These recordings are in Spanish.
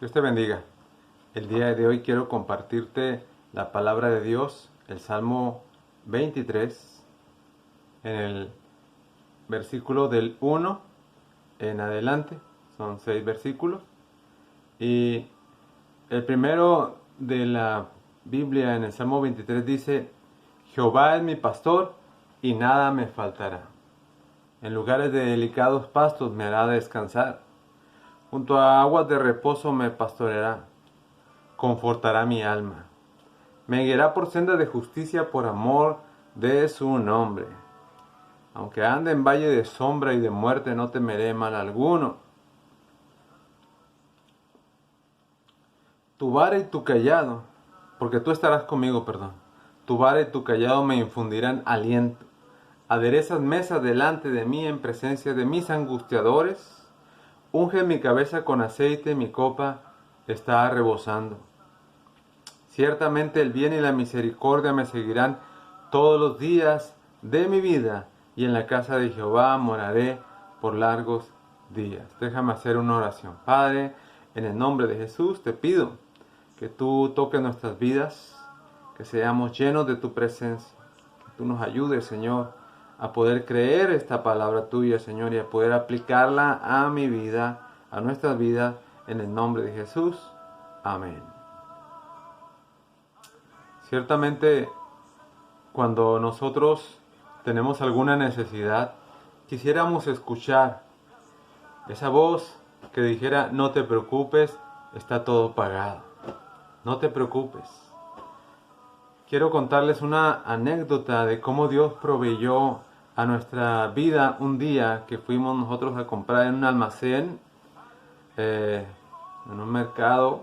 Dios te bendiga. El día de hoy quiero compartirte la palabra de Dios, el Salmo 23, en el versículo del 1 en adelante. Son 6 versículos. Y el primero de la Biblia en el Salmo 23 dice: Jehová es mi pastor y nada me faltará. En lugares de delicados pastos me hará descansar. Junto a aguas de reposo me pastoreará. Confortará mi alma. Me guiará por senda de justicia por amor de su nombre. Aunque ande en valle de sombra y de muerte, no temeré mal alguno. Tu vara y tu callado, porque tú estarás conmigo, perdón. Tu vara y tu callado me infundirán aliento. Aderezas mesas delante de mí en presencia de mis angustiadores. Unge mi cabeza con aceite, mi copa está rebosando. Ciertamente el bien y la misericordia me seguirán todos los días de mi vida, y en la casa de Jehová moraré por largos días. Déjame hacer una oración. Padre, en el nombre de Jesús te pido que tú toques nuestras vidas, que seamos llenos de tu presencia, que tú nos ayudes, Señor, a poder creer esta palabra tuya, Señor, y a poder aplicarla a mi vida, a nuestras vidas, en el nombre de Jesús. Amén. Ciertamente, cuando nosotros tenemos alguna necesidad, quisiéramos escuchar esa voz que dijera: no te preocupes, está todo pagado. No te preocupes. Quiero contarles una anécdota de cómo Dios proveyó a nuestra vida un día que fuimos nosotros a comprar en un almacén, en un mercado.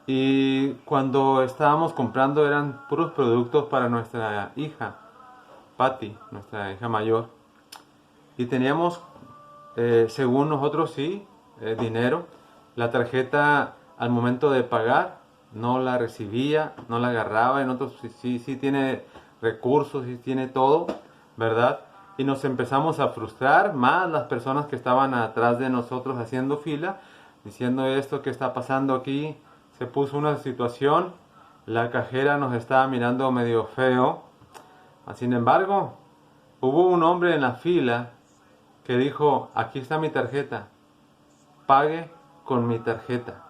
Y cuando estábamos comprando eran puros productos para nuestra hija, Patty, nuestra hija mayor. Y teníamos, según nosotros sí, dinero. La tarjeta al momento de pagar no la recibía, no la agarraba. En otros sí tiene recursos, sí tiene todo, ¿verdad? Y nos empezamos a frustrar más las personas que estaban atrás de nosotros haciendo fila, diciendo: esto que está pasando aquí. Se puso una situación, la cajera nos estaba mirando medio feo. Sin embargo, hubo un hombre en la fila que dijo: aquí está mi tarjeta, pague con mi tarjeta.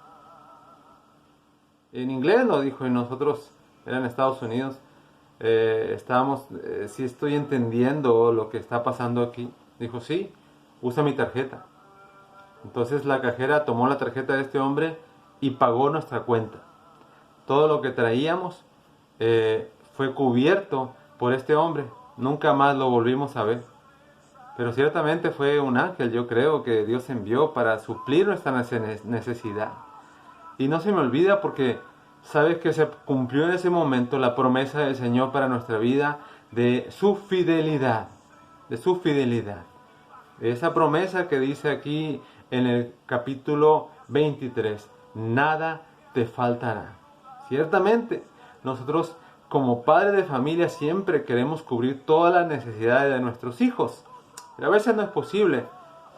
En inglés lo dijo, y nosotros, era en Estados Unidos, estábamos, sí estoy entendiendo lo que está pasando aquí. Dijo: sí, usa mi tarjeta. Entonces la cajera tomó la tarjeta de este hombre y pagó nuestra cuenta. Todo lo que traíamos fue cubierto por este hombre. Nunca más lo volvimos a ver. Pero ciertamente fue un ángel, yo creo, que Dios envió para suplir nuestra necesidad. Y no se me olvida, porque sabes que se cumplió en ese momento la promesa del Señor para nuestra vida, de su fidelidad. De su fidelidad. De esa promesa que dice aquí en el capítulo 23. Nada te faltará. Ciertamente, nosotros como padres de familia siempre queremos cubrir todas las necesidades de nuestros hijos. Pero a veces no es posible.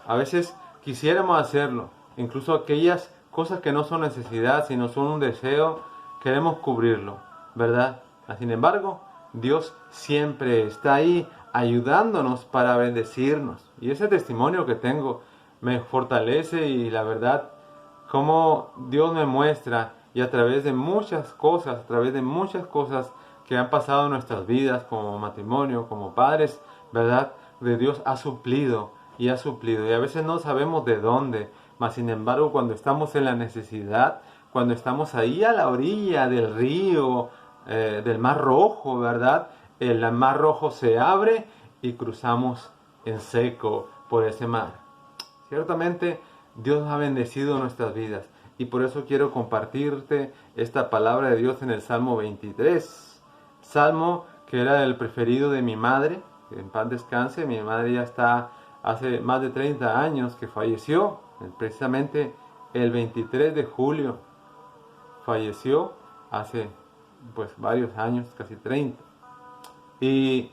A veces quisiéramos hacerlo. Incluso aquellas cosas que no son necesidad, sino son un deseo, queremos cubrirlo, ¿verdad? Sin embargo, Dios siempre está ahí ayudándonos para bendecirnos. Y ese testimonio que tengo me fortalece, y la verdad, como Dios me muestra, y a través de muchas cosas, que han pasado en nuestras vidas como matrimonio, como padres, ¿verdad? De Dios ha suplido y ha suplido. Y a veces no sabemos de dónde, mas sin embargo, cuando estamos en la necesidad, cuando estamos ahí a la orilla del río, del Mar Rojo, ¿verdad? El Mar Rojo se abre y cruzamos en seco por ese mar. Ciertamente Dios ha bendecido nuestras vidas, y por eso quiero compartirte esta palabra de Dios en el Salmo 23. Salmo que era el preferido de mi madre, que en paz descanse. Mi madre ya está hace más de 30 años que falleció, precisamente el 23 de julio falleció, hace pues varios años, casi 30. Y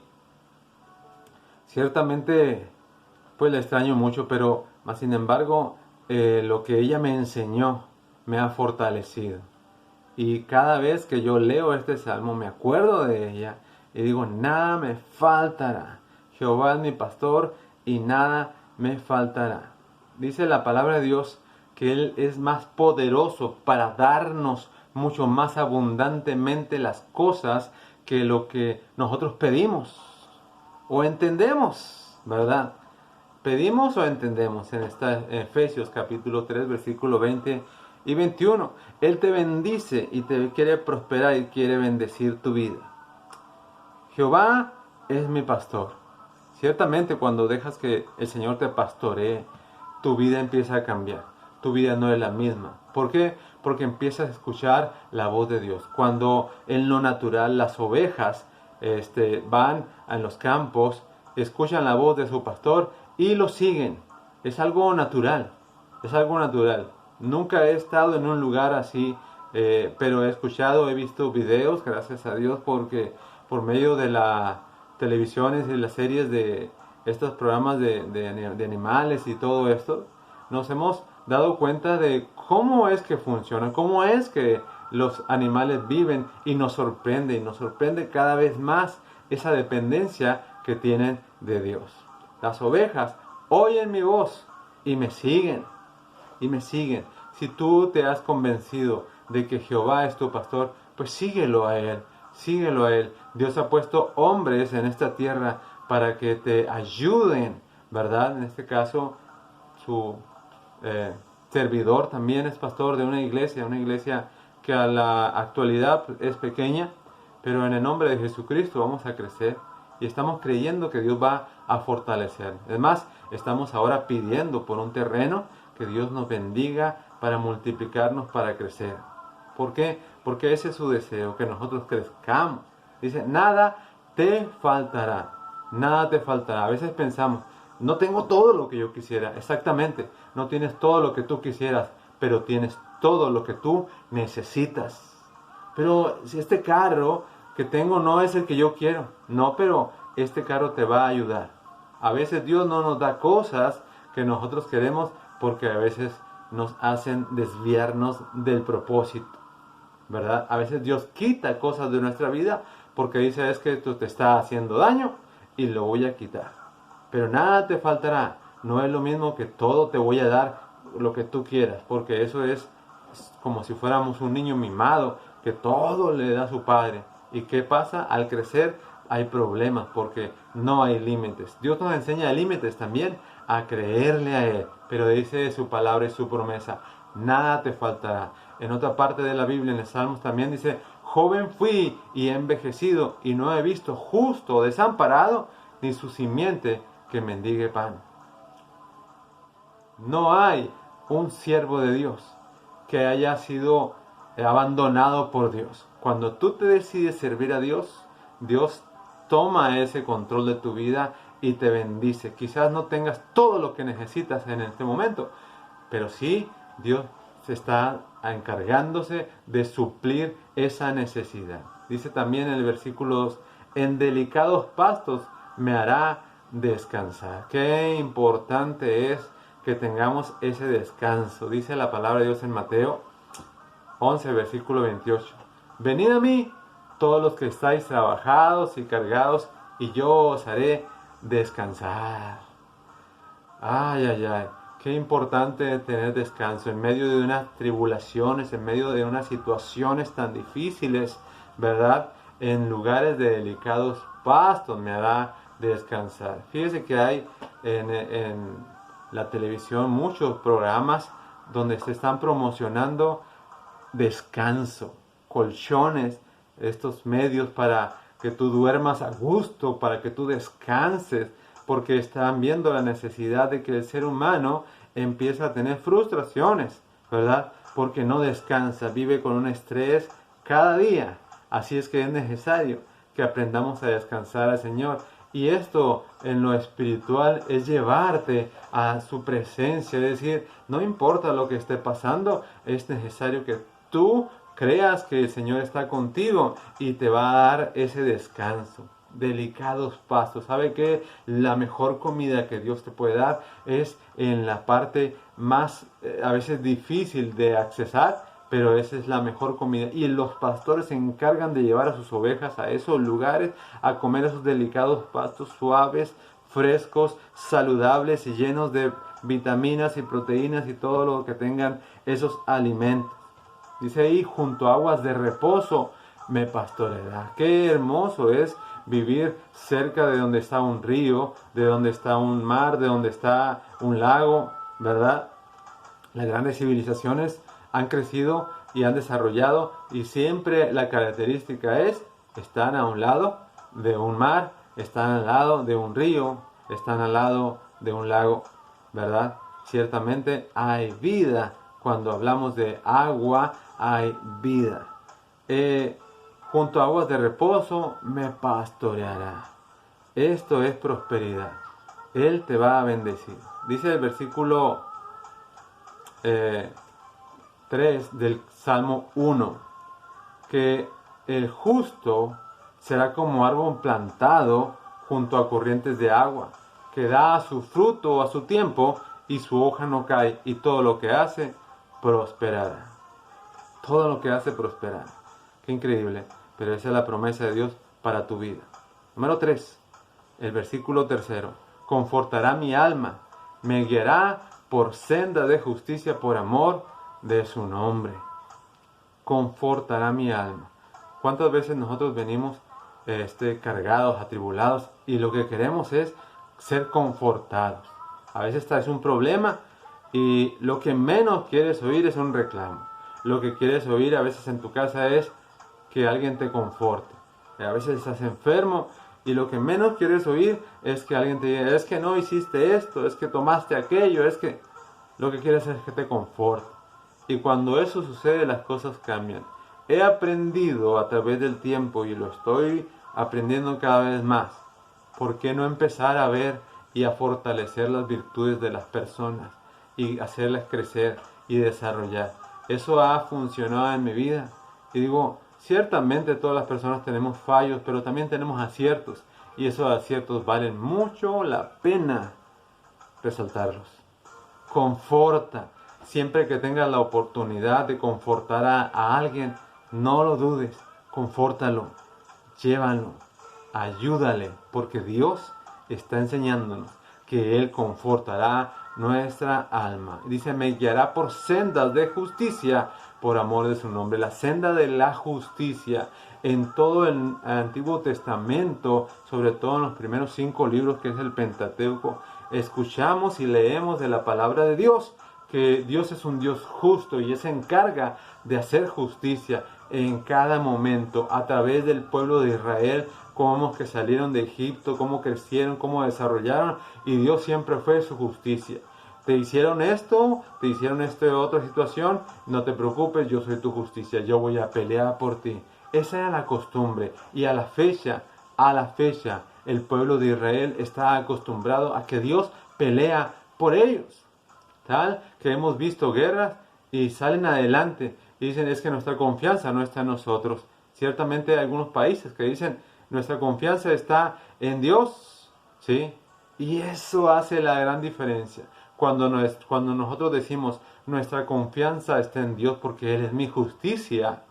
ciertamente pues la extraño mucho, pero más sin embargo lo que ella me enseñó me ha fortalecido. Y cada vez que yo leo este salmo me acuerdo de ella y digo, nada me faltará. Jehová es mi pastor y nada me faltará. Dice la palabra de Dios que Él es más poderoso para darnos mucho más abundantemente las cosas que lo que nosotros pedimos o entendemos, ¿verdad? Pedimos o entendemos en Efesios capítulo 3, versículo 20 y 21. Él te bendice y te quiere prosperar y quiere bendecir tu vida. Jehová es mi pastor. Ciertamente cuando dejas que el Señor te pastoree, tu vida empieza a cambiar. Tu vida no es la misma. ¿Por qué? Porque empiezas a escuchar la voz de Dios. Cuando en lo natural las ovejas van en los campos, escuchan la voz de su pastor y lo siguen. Es algo natural. Es algo natural. Nunca he estado en un lugar así, pero he escuchado, he visto videos, gracias a Dios, porque por medio de las televisiones y las series de estos programas de animales y todo esto, nos hemos dado cuenta de cómo es que funciona, cómo es que los animales viven y nos sorprende cada vez más esa dependencia que tienen de Dios. Las ovejas oyen mi voz y me siguen. Y me siguen. Si tú te has convencido de que Jehová es tu pastor, pues síguelo a Él, síguelo a Él. Dios ha puesto hombres en esta tierra para que te ayuden, ¿verdad? En este caso, su servidor también es pastor de una iglesia que a la actualidad es pequeña, pero en el nombre de Jesucristo vamos a crecer y estamos creyendo que Dios va a fortalecer. Además, estamos ahora pidiendo por un terreno que Dios nos bendiga para multiplicarnos, para crecer. ¿Por qué? Porque ese es su deseo, que nosotros crezcamos. Dice, nada te faltará, nada te faltará. A veces pensamos, no tengo todo lo que yo quisiera. Exactamente, no tienes todo lo que tú quisieras, pero tienes todo lo que tú necesitas. Pero si este carro que tengo no es el que yo quiero, no, pero este carro te va a ayudar. A veces Dios no nos da cosas que nosotros queremos porque a veces nos hacen desviarnos del propósito, ¿verdad? A veces Dios quita cosas de nuestra vida porque dice, es que esto te está haciendo daño y lo voy a quitar. Pero nada te faltará. No es lo mismo que todo te voy a dar lo que tú quieras, porque eso es como si fuéramos un niño mimado que todo le da a su padre. ¿Y qué pasa? Al crecer hay problemas porque no hay límites. Dios nos enseña límites también a creerle a Él, pero dice su palabra y su promesa, nada te faltará. En otra parte de la Biblia, en el Salmos también dice, joven fui y he envejecido y no he visto justo desamparado ni su simiente que mendigue pan. No hay un siervo de Dios que haya sido abandonado por Dios. Cuando tú te decides servir a Dios, Dios toma ese control de tu vida y te bendice. Quizás no tengas todo lo que necesitas en este momento, pero sí Dios se está encargándose de suplir esa necesidad. Dice también en el versículo 2, en delicados pastos me hará descansar. Qué importante es que tengamos ese descanso. Dice la palabra de Dios en Mateo 11, versículo 28. Venid a mí, todos los que estáis trabajados y cargados, y yo os haré descansar. Ay, ay, ay. Qué importante tener descanso en medio de unas tribulaciones, en medio de unas situaciones tan difíciles, ¿verdad? En lugares de delicados pastos me hará descansar. Fíjese que hay en la televisión muchos programas donde se están promocionando descanso, colchones, estos medios para que tú duermas a gusto, para que tú descanses, porque están viendo la necesidad de que el ser humano empieza a tener frustraciones, ¿verdad? Porque no descansa, vive con un estrés cada día. Así es que es necesario que aprendamos a descansar al Señor. Y esto en lo espiritual es llevarte a su presencia, es decir, no importa lo que esté pasando, es necesario que tú creas que el Señor está contigo y te va a dar ese descanso. delicados pastos. ¿Sabe qué? La mejor comida que Dios te puede dar es en la parte más, a veces difícil de accesar, pero esa es la mejor comida. Y los pastores se encargan de llevar a sus ovejas a esos lugares, a comer esos delicados pastos suaves, frescos, saludables y llenos de vitaminas y proteínas y todo lo que tengan esos alimentos. Dice ahí, junto a aguas de reposo me pastoreará. Qué hermoso es vivir cerca de donde está un río, de donde está un mar, de donde está un lago, ¿verdad? Las grandes civilizaciones han crecido y han desarrollado, y siempre la característica es, están a un lado de un mar, están al lado de un río, están al lado de un lago, ¿verdad? Ciertamente hay vida. Cuando hablamos de agua, hay vida. Junto a aguas de reposo me pastoreará. Esto es prosperidad. Él te va a bendecir. Dice el versículo 3 del Salmo 1, que el justo será como árbol plantado junto a corrientes de agua, que da su fruto a su tiempo y su hoja no cae, y todo lo que hace prosperará. Todo lo que hace prosperará. Qué increíble, pero esa es la promesa de Dios para tu vida. Número 3, el versículo 3. Confortará mi alma, me guiará por senda de justicia por amor de su nombre. Confortará mi alma. ¿Cuántas veces nosotros venimos cargados, atribulados, y lo que queremos es ser confortados? A veces traes un problema y lo que menos quieres oír es un reclamo. Lo que quieres oír a veces en tu casa es que alguien te conforte. A veces estás enfermo y lo que menos quieres oír es que alguien te diga, es que no hiciste esto, es que tomaste aquello, es que lo que quieres es que te conforte. Y cuando eso sucede, las cosas cambian. He aprendido a través del tiempo, y lo estoy aprendiendo cada vez más, ¿por qué no empezar a ver y a fortalecer las virtudes de las personas y hacerlas crecer y desarrollar? Eso ha funcionado en mi vida. Y digo, ciertamente todas las personas tenemos fallos, pero también tenemos aciertos. Y esos aciertos valen mucho la pena resaltarlos. Conforta. Siempre que tengas la oportunidad de confortar a alguien, no lo dudes. Confórtalo. Llévalo. Ayúdale. Porque Dios está enseñándonos que Él confortará nuestra alma. Dice, me guiará por sendas de justicia por amor de su nombre. La senda de la justicia. En todo el Antiguo Testamento, sobre todo en los primeros 5 libros que es el Pentateuco, escuchamos y leemos de la palabra de Dios, que Dios es un Dios justo y Él se encarga de hacer justicia en cada momento a través del pueblo de Israel, cómo que salieron de Egipto, cómo crecieron, cómo desarrollaron, y Dios siempre fue su justicia. Te hicieron esto, otra situación, no te preocupes, yo soy tu justicia, yo voy a pelear por ti. Esa era la costumbre, y a la fecha, el pueblo de Israel está acostumbrado a que Dios pelea por ellos. Tal que hemos visto guerras y salen adelante y dicen, es que nuestra confianza no está en nosotros. Ciertamente hay algunos países que dicen, nuestra confianza está en Dios, ¿sí? Y eso hace la gran diferencia. Cuando nosotros decimos, nuestra confianza está en Dios porque Él es mi justicia,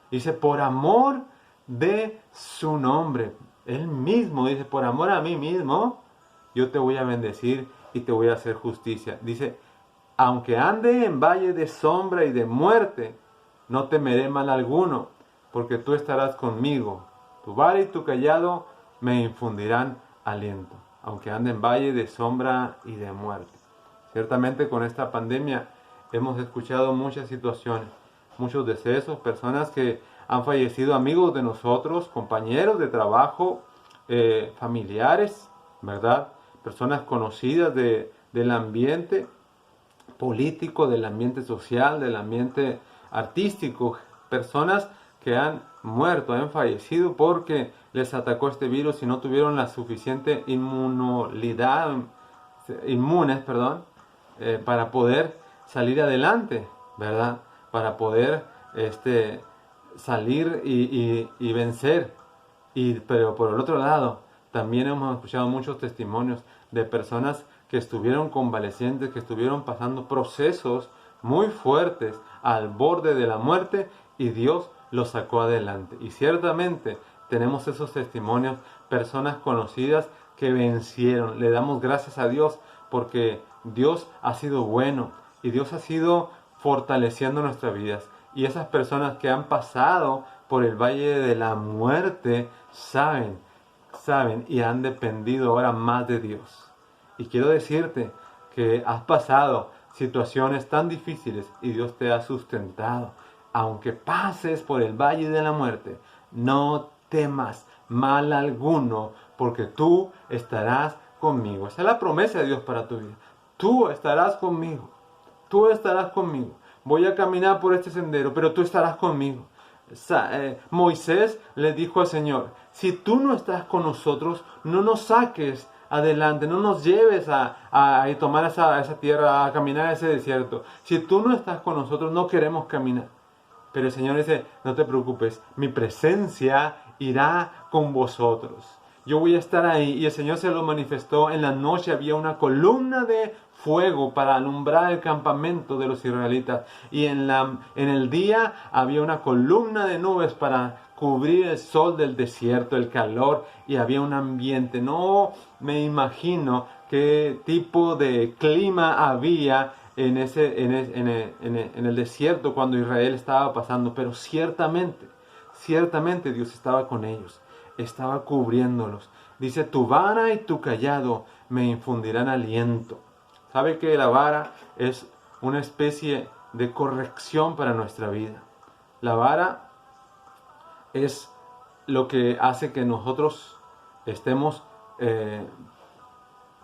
dice, por amor de su nombre. Él mismo dice, por amor a mí mismo, yo te voy a bendecir y te voy a hacer justicia. Dice, aunque ande en valle de sombra y de muerte, no temeré mal alguno, porque tú estarás conmigo. Tu vara y tu cayado me infundirán aliento, aunque ande en valle de sombra y de muerte. Ciertamente con esta pandemia hemos escuchado muchas situaciones, muchos decesos, personas que han fallecido, amigos de nosotros, compañeros de trabajo, familiares, ¿verdad? Personas conocidas del ambiente político, del ambiente social, del ambiente artístico, personas que han muerto, han fallecido porque les atacó este virus y no tuvieron la suficiente inmunes, para poder salir adelante, ¿verdad? Para poder salir y vencer. Pero por el otro lado, también hemos escuchado muchos testimonios de personas que estuvieron convalecientes, que estuvieron pasando procesos muy fuertes al borde de la muerte y Dios los sacó adelante. Y ciertamente tenemos esos testimonios, personas conocidas que vencieron. Le damos gracias a Dios porque Dios ha sido bueno y Dios ha sido fortaleciendo nuestras vidas. Y esas personas que han pasado por el valle de la muerte saben y han dependido ahora más de Dios. Y quiero decirte que has pasado situaciones tan difíciles y Dios te ha sustentado. Aunque pases por el valle de la muerte, no temas mal alguno, porque tú estarás conmigo. Esa es la promesa de Dios para tu vida. Tú estarás conmigo. Tú estarás conmigo. Voy a caminar por este sendero, pero tú estarás conmigo. Moisés le dijo al Señor, si tú no estás con nosotros, no nos saques adelante, no nos lleves a tomar esa tierra, a caminar ese desierto. Si tú no estás con nosotros, no queremos caminar. Pero el Señor dice, no te preocupes, mi presencia irá con vosotros. Yo voy a estar ahí. Y el Señor se lo manifestó. En la noche había una columna de fuego para alumbrar el campamento de los israelitas. Y en el día había una columna de nubes para cubrir el sol del desierto, el calor. Y había un ambiente. No me imagino qué tipo de clima había en el desierto cuando Israel estaba pasando, pero ciertamente Dios estaba con ellos, estaba cubriéndolos. Dice, tu vara y tu callado me infundirán aliento. ¿Sabe que la vara es una especie de corrección para nuestra vida? La vara es lo que hace que nosotros estemos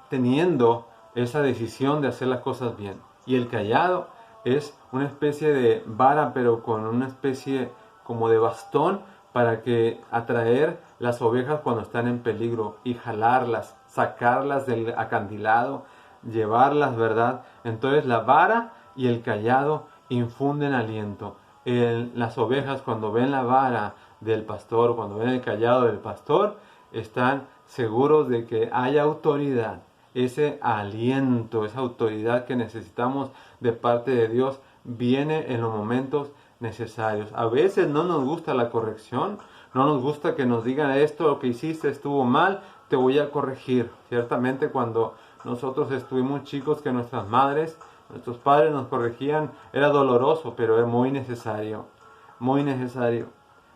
teniendo esa decisión de hacer las cosas bien. Y el callado es una especie de vara, pero con una especie como de bastón para que atraer las ovejas cuando están en peligro y jalarlas, sacarlas del acantilado, llevarlas, ¿verdad? Entonces la vara y el callado infunden aliento. Las ovejas cuando ven la vara del pastor, cuando ven el callado del pastor, están seguros de que hay autoridad. Ese aliento, esa autoridad que necesitamos de parte de Dios viene en los momentos necesarios. A veces no nos gusta la corrección, no nos gusta que nos digan esto, lo que hiciste estuvo mal, te voy a corregir. Ciertamente cuando nosotros estuvimos chicos que nuestras madres, nuestros padres nos corregían, era doloroso, pero era muy necesario, muy necesario,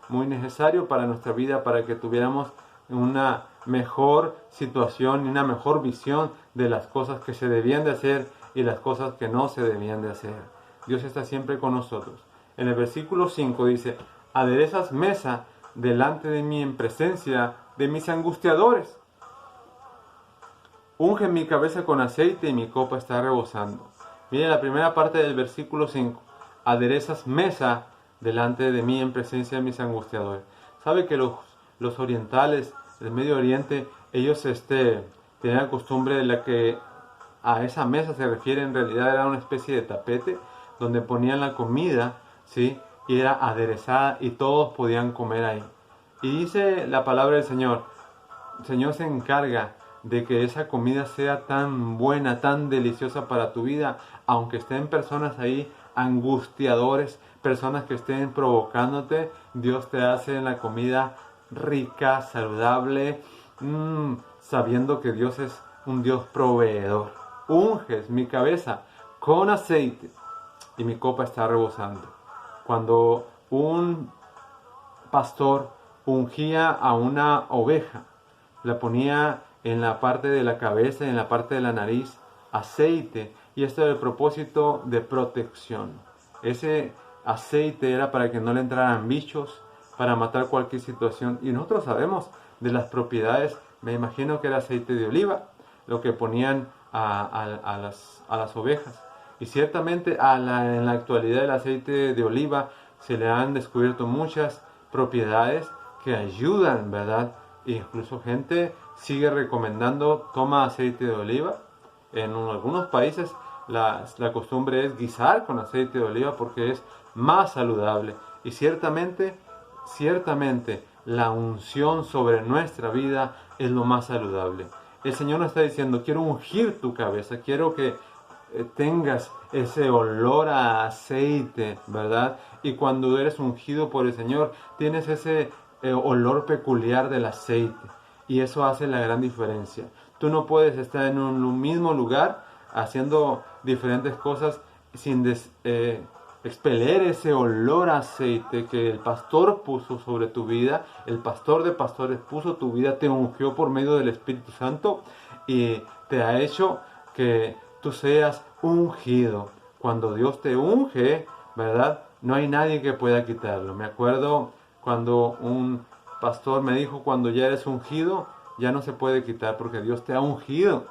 muy necesario para nuestra vida, para que tuviéramos una mejor situación y una mejor visión de las cosas que se debían de hacer y las cosas que no se debían de hacer. Dios está siempre con nosotros. En el versículo 5 dice, aderezas mesa delante de mí en presencia de mis angustiadores. Unge mi cabeza con aceite y mi copa está rebosando. Mire la primera parte del versículo 5. Aderezas mesa delante de mí en presencia de mis angustiadores. ¿Sabe que los orientales del Medio Oriente, ellos tenían la costumbre de la que a esa mesa se refiere, en realidad era una especie de tapete donde ponían la comida, ¿sí? Y era aderezada y todos podían comer ahí. Y dice la palabra del Señor, el Señor se encarga de que esa comida sea tan buena, tan deliciosa para tu vida, aunque estén personas ahí angustiadores, personas que estén provocándote, Dios te hace en la comida rica, saludable, sabiendo que Dios es un Dios proveedor. Unges mi cabeza con aceite y mi copa está rebosando. Cuando un pastor ungía a una oveja, la ponía en la parte de la cabeza y en la parte de la nariz aceite, y esto era el propósito de protección. Ese aceite era para que no le entraran bichos, para matar cualquier situación. Y nosotros sabemos de las propiedades, me imagino que era aceite de oliva, lo que ponían a las ovejas. Y ciertamente en la actualidad el aceite de oliva se le han descubierto muchas propiedades que ayudan, ¿verdad? E incluso gente sigue recomendando, toma aceite de oliva. En algunos países la costumbre es guisar con aceite de oliva porque es más saludable. Y ciertamente la unción sobre nuestra vida es lo más saludable. El Señor nos está diciendo, quiero ungir tu cabeza, quiero que tengas ese olor a aceite, ¿verdad? Y cuando eres ungido por el Señor, tienes ese olor peculiar del aceite. Y eso hace la gran diferencia. Tú no puedes estar en un mismo lugar haciendo diferentes cosas sin expeler ese olor a aceite que el pastor puso sobre tu vida. El pastor de pastores puso tu vida, te ungió por medio del Espíritu Santo y te ha hecho que tú seas ungido. Cuando Dios te unge, ¿verdad? No hay nadie que pueda quitarlo. Me acuerdo cuando un pastor me dijo, cuando ya eres ungido, ya no se puede quitar porque Dios te ha ungido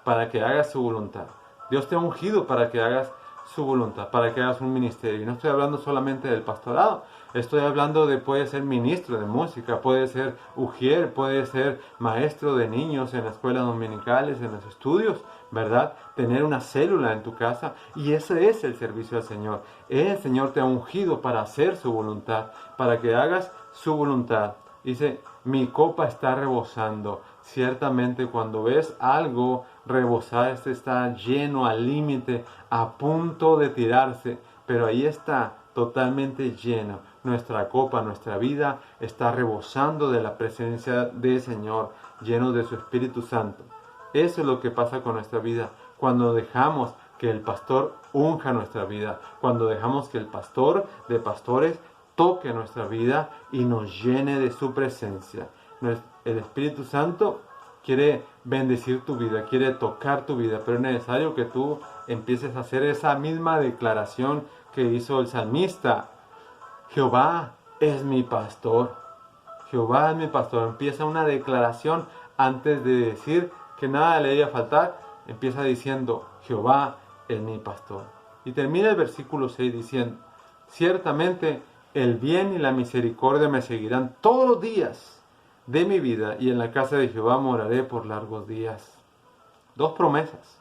para que hagas su voluntad. Dios te ha ungido para que hagas su voluntad, para que hagas un ministerio. Y no estoy hablando solamente del pastorado, estoy hablando de, puede ser ministro de música, puede ser ujier, puede ser maestro de niños en las escuelas dominicales, en los estudios, ¿verdad? Tener una célula en tu casa, y ese es el servicio al Señor. El Señor te ha ungido para hacer su voluntad, para que hagas su voluntad. Dice, mi copa está rebosando. Ciertamente cuando ves algo rebosar, este está lleno al límite, a punto de tirarse, pero ahí está totalmente lleno. Nuestra copa, nuestra vida está rebosando de la presencia del Señor, lleno de su Espíritu Santo. Eso es lo que pasa con nuestra vida cuando dejamos que el pastor unja nuestra vida, cuando dejamos que el pastor de pastores toque nuestra vida y nos llene de su presencia. El Espíritu Santo quiere bendecir tu vida, quiere tocar tu vida, pero es necesario que tú empieces a hacer esa misma declaración que hizo el salmista. Jehová es mi pastor. Jehová es mi pastor. Empieza una declaración antes de decir que nada le debe faltar. Empieza diciendo, Jehová es mi pastor. Y termina el versículo 6 diciendo, ciertamente el bien y la misericordia me seguirán todos los días de mi vida, y en la casa de Jehová moraré por largos días. Dos promesas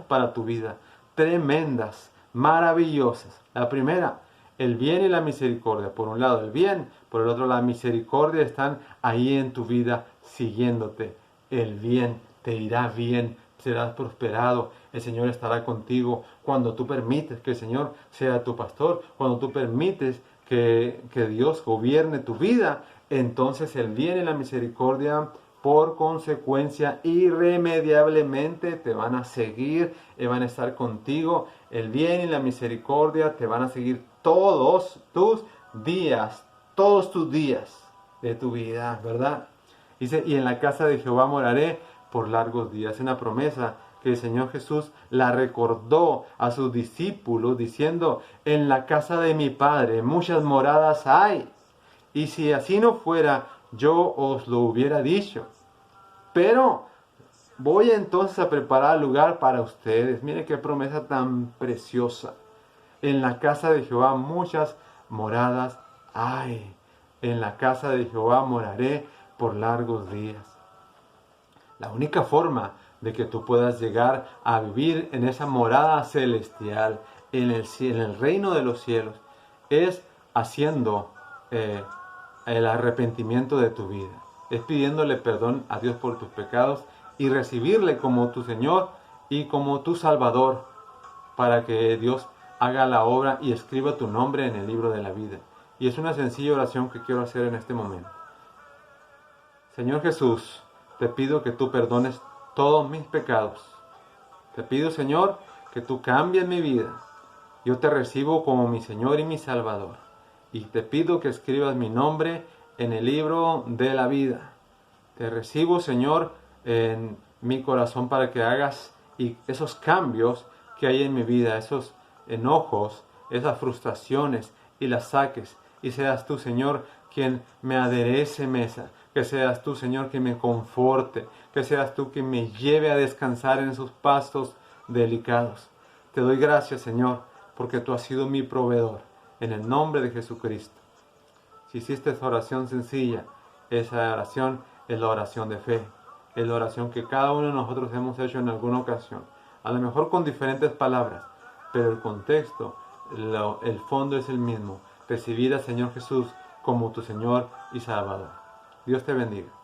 para tu vida, tremendas, maravillosas. La primera, el bien y la misericordia. Por un lado el bien, por el otro la misericordia están ahí en tu vida siguiéndote. El bien, te irá bien, serás prosperado, el Señor estará contigo cuando tú permites que el Señor sea tu pastor, cuando tú permites que Dios gobierne tu vida. Entonces el bien y la misericordia por consecuencia irremediablemente te van a seguir y van a estar contigo. El bien y la misericordia te van a seguir todos tus días de tu vida, ¿verdad? Dice, y en la casa de Jehová moraré por largos días. Es una promesa que el Señor Jesús la recordó a sus discípulos diciendo, en la casa de mi Padre muchas moradas hay. Y si así no fuera, yo os lo hubiera dicho. Pero voy entonces a preparar lugar para ustedes. Mire qué promesa tan preciosa. En la casa de Jehová muchas moradas hay. En la casa de Jehová moraré por largos días. La única forma de que tú puedas llegar a vivir en esa morada celestial, en el reino de los cielos, es haciendo el arrepentimiento de tu vida. Es pidiéndole perdón a Dios por tus pecados y recibirle como tu Señor y como tu Salvador, para que Dios haga la obra y escriba tu nombre en el libro de la vida. Y es una sencilla oración que quiero hacer en este momento. Señor Jesús, te pido que tú perdones todos mis pecados. Te pido, Señor, que tú cambies mi vida. Yo te recibo como mi Señor y mi Salvador. Y te pido que escribas mi nombre en el libro de la vida. Te recibo, Señor, en mi corazón para que hagas esos cambios que hay en mi vida, esos enojos, esas frustraciones, y las saques. Y seas tú, Señor, quien me aderece mesa. Que seas tú, Señor, quien me conforte. Que seas tú quien me lleve a descansar en esos pastos delicados. Te doy gracias, Señor, porque tú has sido mi proveedor. En el nombre de Jesucristo. Si hiciste esa oración sencilla, esa oración es la oración de fe. Es la oración que cada uno de nosotros hemos hecho en alguna ocasión. A lo mejor con diferentes palabras, pero el contexto, el fondo es el mismo. Recibir al Señor Jesús como tu Señor y Salvador. Dios te bendiga.